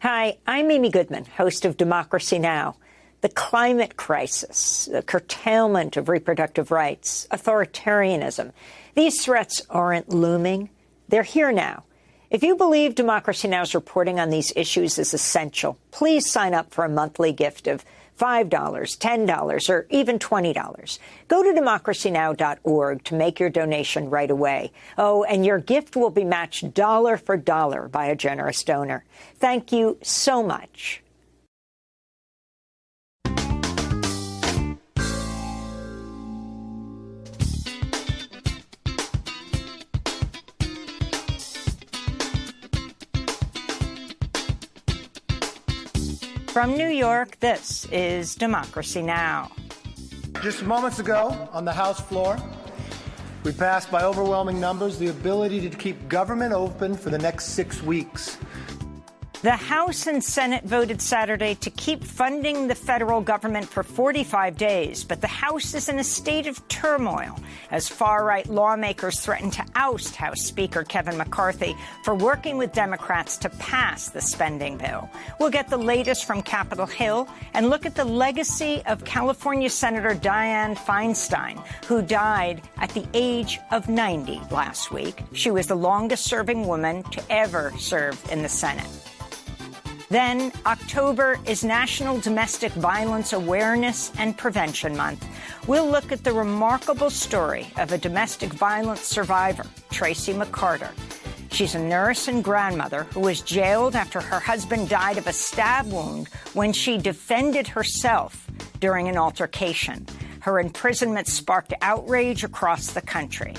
Hi, I'm Amy Goodman, host of Democracy Now! The climate crisis, the curtailment of reproductive rights, authoritarianism. These threats aren't looming. They're here now. If you believe Democracy Now!'s reporting on these issues is essential, please sign up for a monthly gift of $5, $10, or even $20. Go to democracynow.org to make your donation right away. Oh, and your gift will be matched dollar for dollar by a generous donor. Thank you so much. From New York, this is Democracy Now! Just moments ago, on the House floor, we passed by overwhelming numbers the ability to keep government open for the next 6 weeks. The House and Senate voted Saturday to keep funding the federal government for 45 days, but the House is in a state of turmoil as far-right lawmakers threaten to oust House Speaker Kevin McCarthy for working with Democrats to pass the spending bill. We'll get the latest from Capitol Hill and look at the legacy of California Senator Dianne Feinstein, who died at the age of 90 last week. She was the longest-serving woman to ever serve in the Senate. Then, October is National Domestic Violence Awareness and Prevention Month. We'll look at the remarkable story of a domestic violence survivor, Tracy McCarter. She's a nurse and grandmother who was jailed after her husband died of a stab wound when she defended herself during an altercation. Her imprisonment sparked outrage across the country.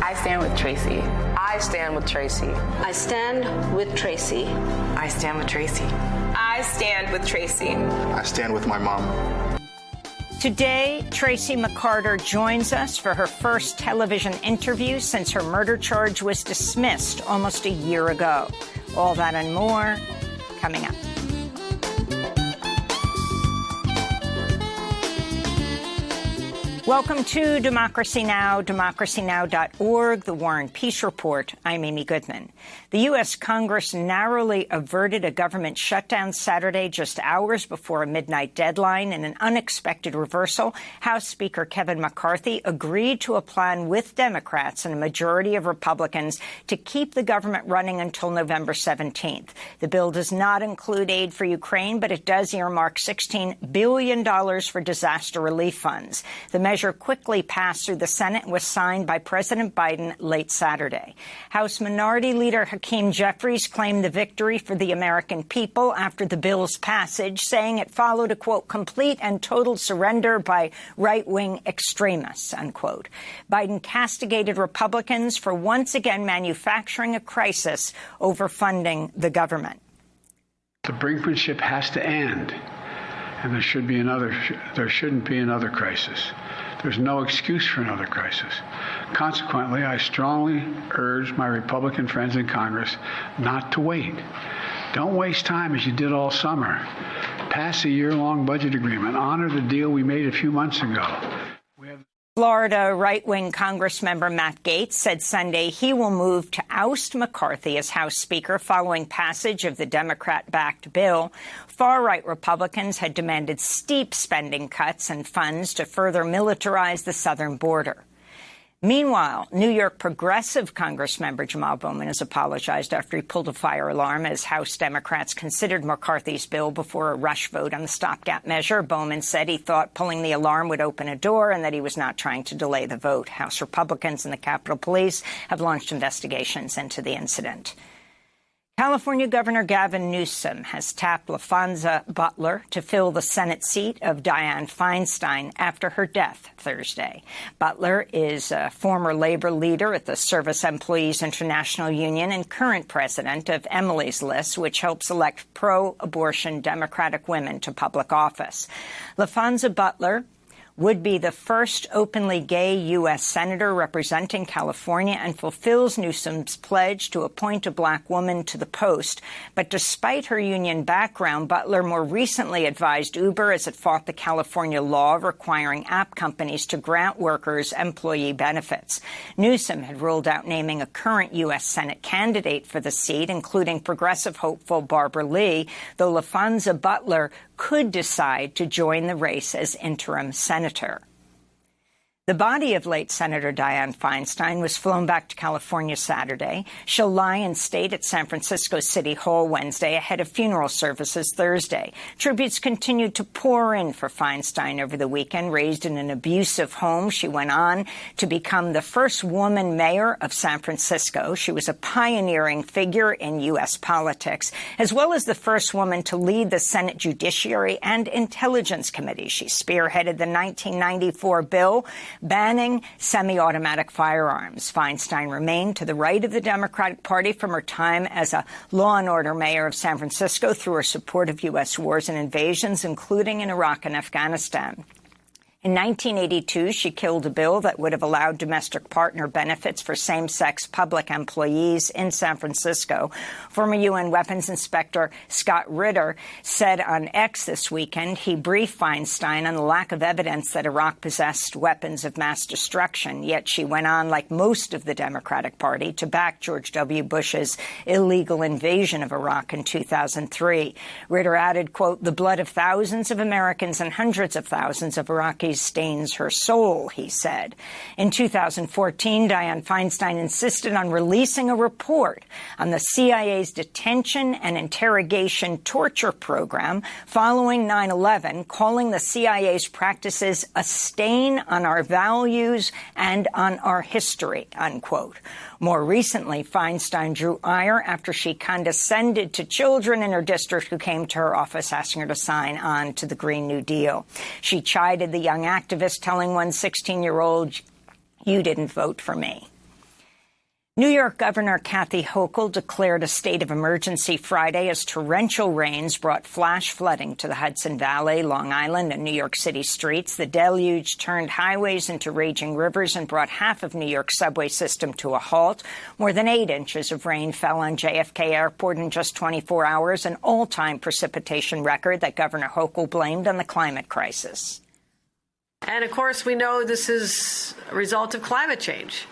I stand with Tracy. I stand with Tracy. I stand with Tracy. I stand with Tracy. I stand with Tracy. I stand with my mom. Today, Tracy McCarter joins us for her first television interview since her murder charge was dismissed almost a year ago. All that and more coming up. Welcome to Democracy Now!, democracynow.org, The War and Peace Report. I'm Amy Goodman. The U.S. Congress narrowly averted a government shutdown Saturday just hours before a midnight deadline. In an unexpected reversal, House Speaker Kevin McCarthy agreed to a plan with Democrats and a majority of Republicans to keep the government running until November 17th. The bill does not include aid for Ukraine, but it does earmark $16 billion for disaster relief funds. The measure quickly passed through the Senate and was signed by President Biden late Saturday. House Minority Leader Hakeem Jeffries claimed the victory for the American people after the bill's passage, saying it followed a, quote, complete and total surrender by right-wing extremists, unquote. Biden castigated Republicans for once again manufacturing a crisis over funding the government. The brinkmanship has to end, and there shouldn't be another crisis. There's no excuse for another crisis. Consequently, I strongly urge my Republican friends in Congress not to wait. Don't waste time as you did all summer. Pass a year-long budget agreement. Honor the deal we made a few months ago. Florida right-wing Congressmember Matt Gaetz said Sunday he will move to oust McCarthy as House Speaker following passage of the Democrat-backed bill. Far-right Republicans had demanded steep spending cuts and funds to further militarize the southern border. Meanwhile, New York progressive Congressmember Jamal Bowman has apologized after he pulled a fire alarm as House Democrats considered McCarthy's bill before a rush vote on the stopgap measure. Bowman said he thought pulling the alarm would open a door and that he was not trying to delay the vote. House Republicans and the Capitol Police have launched investigations into the incident. California Governor Gavin Newsom has tapped LaFonza Butler to fill the Senate seat of Dianne Feinstein after her death Thursday. Butler is a former labor leader at the Service Employees International Union and current president of Emily's List, which helps elect pro-abortion Democratic women to public office. LaFonza Butler would be the first openly gay U.S. senator representing California and fulfills Newsom's pledge to appoint a black woman to the post. But despite her union background, Butler more recently advised Uber as it fought the California law requiring app companies to grant workers employee benefits. Newsom had ruled out naming a current U.S. Senate candidate for the seat, including progressive hopeful Barbara Lee, though LaFonza Butler could decide to join the race as interim senator. The body of late Senator Dianne Feinstein was flown back to California Saturday. She'll lie in state at San Francisco City Hall Wednesday ahead of funeral services Thursday. Tributes continued to pour in for Feinstein over the weekend. Raised in an abusive home, she went on to become the first woman mayor of San Francisco. She was a pioneering figure in U.S. politics, as well as the first woman to lead the Senate Judiciary and Intelligence Committee. She spearheaded the 1994 bill banning semi-automatic firearms. Feinstein remained to the right of the Democratic Party from her time as a law and order mayor of San Francisco through her support of U.S. wars and invasions, including in Iraq and Afghanistan. In 1982, she killed a bill that would have allowed domestic partner benefits for same-sex public employees in San Francisco. Former UN weapons inspector Scott Ritter said on X this weekend he briefed Feinstein on the lack of evidence that Iraq possessed weapons of mass destruction, yet she went on, like most of the Democratic Party, to back George W. Bush's illegal invasion of Iraq in 2003. Ritter added, quote, "The blood of thousands of Americans and hundreds of thousands of Iraqis stains her soul," he said. In 2014, Dianne Feinstein insisted on releasing a report on the CIA's detention and interrogation torture program following 9/11, calling the CIA's practices a stain on our values and on our history, unquote. More recently, Feinstein drew ire after she condescended to children in her district who came to her office asking her to sign on to the Green New Deal. She chided the young activist, telling one 16-year-old, "You didn't vote for me." New York Governor Kathy Hochul declared a state of emergency Friday as torrential rains brought flash flooding to the Hudson Valley, Long Island, and New York City streets. The deluge turned highways into raging rivers and brought half of New York's subway system to a halt. More than 8 inches of rain fell on JFK Airport in just 24 hours, an all-time precipitation record that Governor Hochul blamed on the climate crisis. And, of course, we know this is a result of climate change.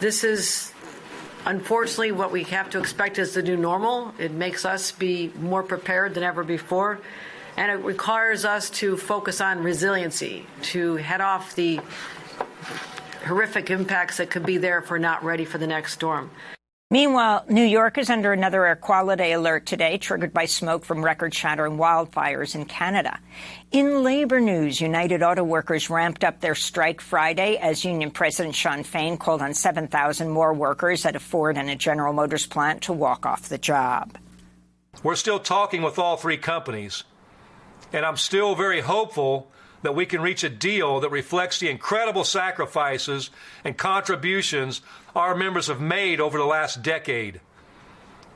This is, unfortunately, what we have to expect is the new normal. It makes us be more prepared than ever before, and it requires us to focus on resiliency, to head off the horrific impacts that could be there if we're not ready for the next storm. Meanwhile, New York is under another air quality alert today, triggered by smoke from record-shattering wildfires in Canada. In labor news, United Auto Workers ramped up their strike Friday as Union President Shawn Fain called on 7,000 more workers at a Ford and a General Motors plant to walk off the job. We're still talking with all 3 companies, and I'm still very hopeful that we can reach a deal that reflects the incredible sacrifices and contributions our members have made over the last decade.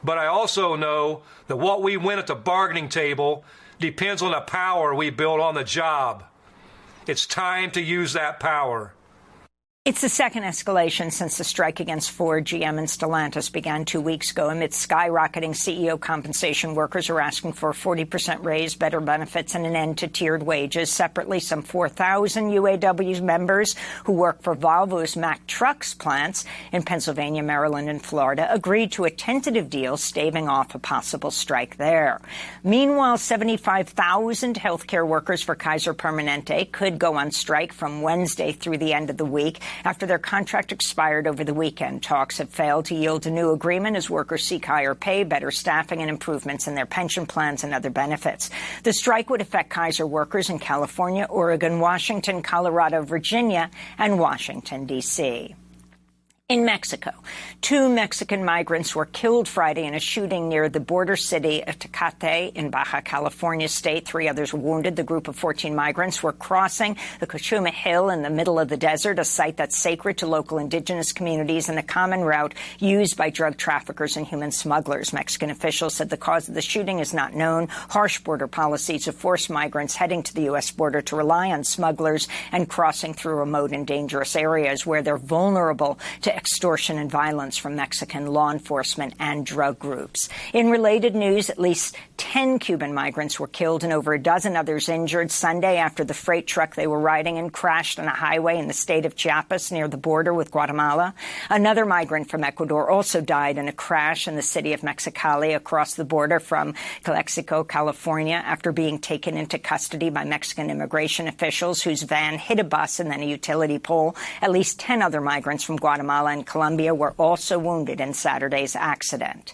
But I also know that what we win at the bargaining table depends on the power we build on the job. It's time to use that power. It's the second escalation since the strike against Ford, GM, and Stellantis began 2 weeks ago. Amid skyrocketing CEO compensation, workers are asking for a 40% raise, better benefits, and an end to tiered wages. Separately, some 4,000 UAW members who work for Volvo's Mack Trucks plants in Pennsylvania, Maryland, and Florida agreed to a tentative deal staving off a possible strike there. Meanwhile, 75,000 healthcare workers for Kaiser Permanente could go on strike from Wednesday through the end of the week. After their contract expired over the weekend, talks have failed to yield a new agreement as workers seek higher pay, better staffing, and improvements in their pension plans and other benefits. The strike would affect Kaiser workers in California, Oregon, Washington, Colorado, Virginia, and Washington, D.C. In Mexico, 2 Mexican migrants were killed Friday in a shooting near the border city of Tecate in Baja California state. 3 others were wounded. The group of 14 migrants were crossing the Cochuma Hill in the middle of the desert, a site that's sacred to local indigenous communities and a common route used by drug traffickers and human smugglers. Mexican officials said the cause of the shooting is not known. Harsh border policies have forced migrants heading to the U.S. border to rely on smugglers and crossing through remote and dangerous areas where they're vulnerable to extortion and violence from Mexican law enforcement and drug groups. In related news, at least 10 Cuban migrants were killed and over a dozen others injured Sunday after the freight truck they were riding in crashed on a highway in the state of Chiapas near the border with Guatemala. Another migrant from Ecuador also died in a crash in the city of Mexicali across the border from Calexico, California, after being taken into custody by Mexican immigration officials whose van hit a bus and then a utility pole. At least 10 other migrants from Guatemala and Colombia were also wounded in Saturday's accident.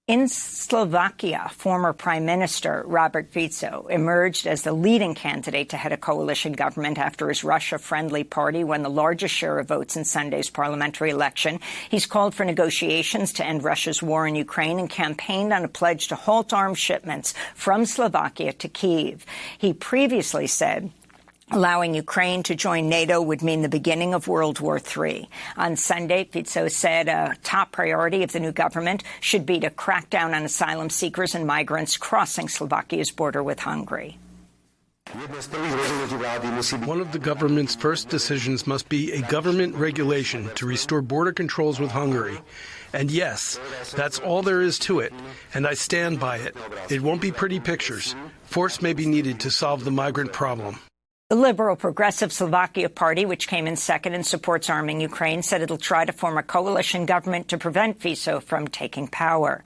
In Slovakia, former Prime Minister Robert Fico emerged as the leading candidate to head a coalition government after his Russia-friendly party won the largest share of votes in Sunday's parliamentary election. He's called for negotiations to end Russia's war in Ukraine and campaigned on a pledge to halt arms shipments from Slovakia to Kyiv. He previously said allowing Ukraine to join NATO would mean the beginning of World War III. On Sunday, Fico said a top priority of the new government should be to crack down on asylum seekers and migrants crossing Slovakia's border with Hungary. One of the government's first decisions must be a government regulation to restore border controls with Hungary. And yes, that's all there is to it, and I stand by it. It won't be pretty pictures. Force may be needed to solve the migrant problem. The Liberal Progressive Slovakia Party, which came in second and supports arming Ukraine, said it'll try to form a coalition government to prevent Fico from taking power.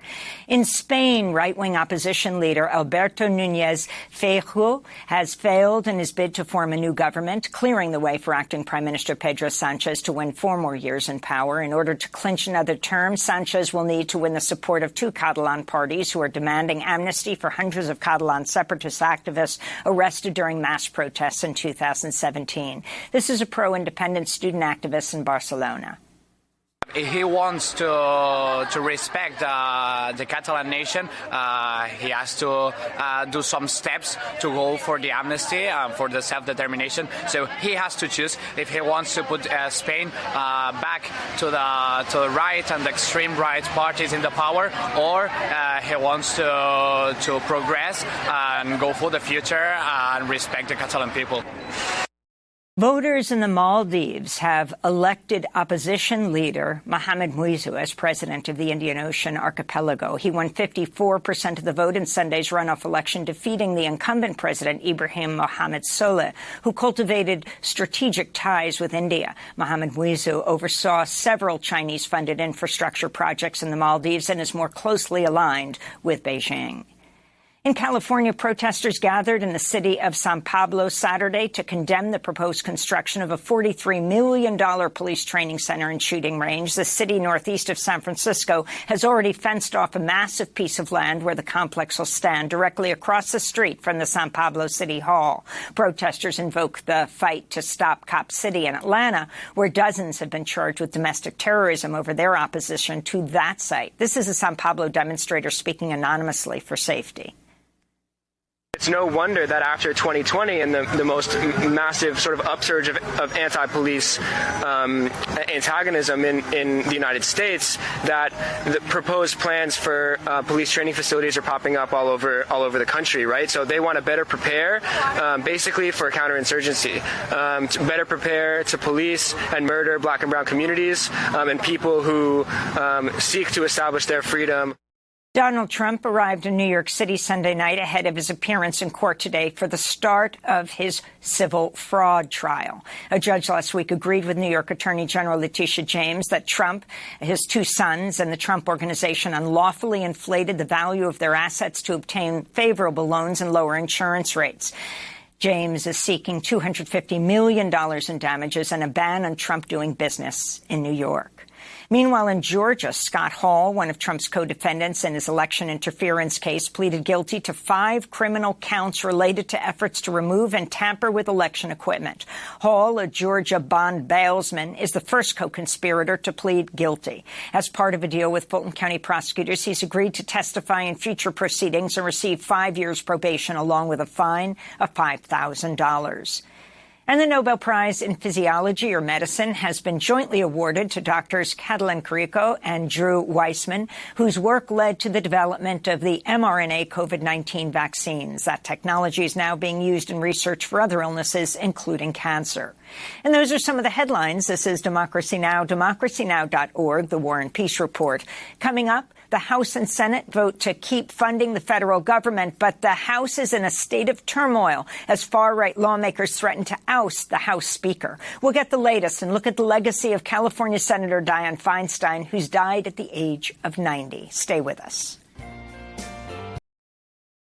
In Spain, right-wing opposition leader Alberto Núñez Feijóo has failed in his bid to form a new government, clearing the way for acting Prime Minister Pedro Sánchez to win 4 more years in power. In order to clinch another term, Sánchez will need to win the support of 2 Catalan parties who are demanding amnesty for hundreds of Catalan separatist activists arrested during mass protests in 2017. This is a pro-independence student activist in Barcelona. He wants to respect the Catalan nation. He has to do some steps to go for the amnesty, for the self-determination. So he has to choose if he wants to put Spain back to the right and the extreme right parties in the power, or he wants to progress and go for the future and respect the Catalan people. Voters in the Maldives have elected opposition leader Mohamed Muizzu as president of the Indian Ocean archipelago. He won 54% of the vote in Sunday's runoff election, defeating the incumbent president Ibrahim Mohamed Solih, who cultivated strategic ties with India. Mohamed Muizzu oversaw several Chinese-funded infrastructure projects in the Maldives and is more closely aligned with Beijing. In California, protesters gathered in the city of San Pablo Saturday to condemn the proposed construction of a $43 million police training center and shooting range. The city northeast of San Francisco has already fenced off a massive piece of land where the complex will stand, directly across the street from the San Pablo City Hall. Protesters invoke the fight to stop Cop City in Atlanta, where dozens have been charged with domestic terrorism over their opposition to that site. This is a San Pablo demonstrator speaking anonymously for safety. It's no wonder that after 2020 and the most massive sort of upsurge of anti-police antagonism in the United States, that the proposed plans for police training facilities are popping up all over the country, right? So they want to better prepare, basically, for counterinsurgency, to better prepare to police and murder Black and brown communities and people who seek to establish their freedom. Donald Trump arrived in New York City Sunday night ahead of his appearance in court today for the start of his civil fraud trial. A judge last week agreed with New York Attorney General Letitia James that Trump, his 2 sons, and the Trump Organization unlawfully inflated the value of their assets to obtain favorable loans and lower insurance rates. James is seeking $250 million in damages and a ban on Trump doing business in New York. Meanwhile, in Georgia, Scott Hall, one of Trump's co-defendants in his election interference case, pleaded guilty to 5 criminal counts related to efforts to remove and tamper with election equipment. Hall, a Georgia bond bailsman, is the first co-conspirator to plead guilty. As part of a deal with Fulton County prosecutors, he's agreed to testify in future proceedings and receive 5 years probation along with a fine of $5,000. And the Nobel Prize in Physiology or Medicine has been jointly awarded to Drs. Catalin Carrico and Drew Weissman, whose work led to the development of the mRNA COVID-19 vaccines. That technology is now being used in research for other illnesses, including cancer. And those are some of the headlines. This is Democracy Now!, democracynow.org, the War and Peace Report. Coming up, the House and Senate vote to keep funding the federal government, but the House is in a state of turmoil as far-right lawmakers threaten to oust the House Speaker. We'll get the latest and look at the legacy of California Senator Dianne Feinstein, who's died at the age of 90. Stay with us.